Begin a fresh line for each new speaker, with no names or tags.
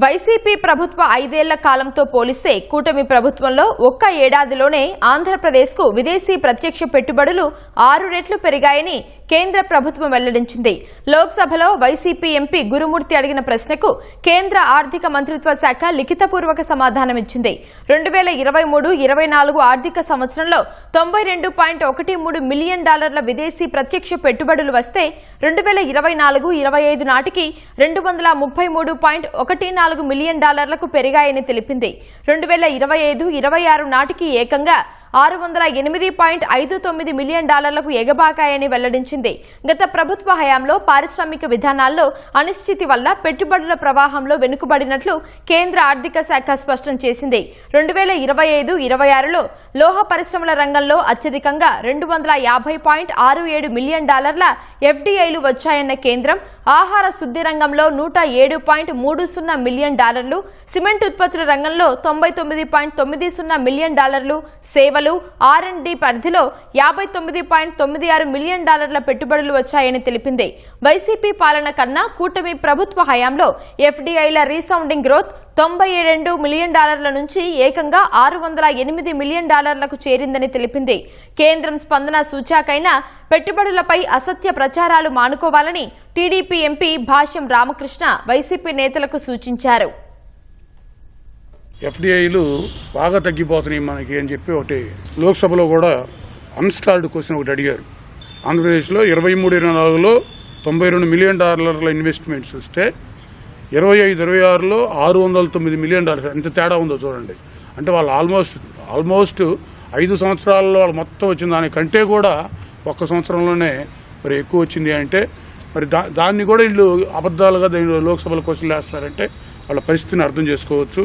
YCP ప్రభుత్వ 5 ఏళ్ల కాలంతో పోలిస్తే కూటమి ప్రభుత్వంలో ఒక్క ఏడాదిలోనే ఆంధ్రప్రదేశ్కు విదేశీ ప్రత్యక్ష పెట్టుబడులు 6 రెట్లు పెరిగాయని కేంద్ర ప్రభుత్వం వెల్లడించింది. లోక్సభలో వైసీపీ ఎంపీ గురుమూర్తి అడిగిన ప్రశ్నకు కేంద్ర ఆర్థిక మంత్రిత్వ శాఖ లిఖితపూర్వక సమాధానమిచ్చింది. 2023-24 ఆర్థిక సంవత్సరంలో $92.13 మిలియన్ విదేశీ ప్రత్యక్ష పెట్టుబడులు వస్తే 2024-25 నాటికి $233.14 మిలియన్ పెరిగాయని తెలిపింది. 2025-26 నాటికి ఏకంగా $608.59 మిలియన్ ఎగబాకాయని వెల్లడించింది. గత ప్రభుత్వ హయాంలో పారిశ్రామిక విధానాల్లో అనిశ్చితి వల్ల పెట్టుబడుల ప్రవాహంలో వెనుకబడినట్లు కేంద్ర ఆర్థిక శాఖ స్పష్టం చేసింది. 2025-26లో లోహ పరిశ్రమల రంగంలో అత్యధికంగా $250.67 మిలియన్ ఎఫ్డీఐలు వచ్చాయన్న కేంద్రం, ఆహార శుద్ధి రంగంలో $107.30 మిలియన్, సిమెంట్ ఉత్పత్తుల రంగంలో $99.90 మిలియన్, సేవలు R&D పరిధిలో $59.96 మిలియన్ పెట్టుబడులు వచ్చాయని తెలిపింది. వైసీపీ పాలన కన్నా కూటమి ప్రభుత్వ హయాంలో ఎఫ్డీఐల రీసౌండింగ్ గ్రోత్ $92 మిలియన్ నుంచి ఏకంగా $608 మిలియన్ చేరిందని తెలిపింది. కేంద్రం స్పందన సూచాకైన పెట్టుబడులపై అసత్య ప్రచారాలు మానుకోవాలని టీడీపీ ఎంపీ భాష్యం రామకృష్ణ వైసీపీ నేతలకు సూచించారు.
ఎఫ్డీఐలు బాగా తగ్గిపోతున్నాయి మనకి అని చెప్పి ఒకటి లోక్సభలో కూడా అన్స్టాల్డ్ క్వశ్చన్ ఒకటి అడిగారు. ఆంధ్రప్రదేశ్లో 23-24లో $92 మిలియన్ ఇన్వెస్ట్మెంట్స్ వస్తే 25-26లో $609 మిలియన్. ఎంత తేడా ఉందో చూడండి. అంటే వాళ్ళు ఆల్మోస్ట్ 5 సంవత్సరాల్లో వాళ్ళు మొత్తం వచ్చిన దానికంటే కూడా ఒక్క సంవత్సరంలోనే మరి ఎక్కువ వచ్చింది. అంటే మరి దాన్ని కూడా వీళ్ళు అబద్ధాలుగా లోక్సభలో క్వశ్చన్లు వేస్తున్నారంటే వాళ్ళ పరిస్థితిని అర్థం చేసుకోవచ్చు.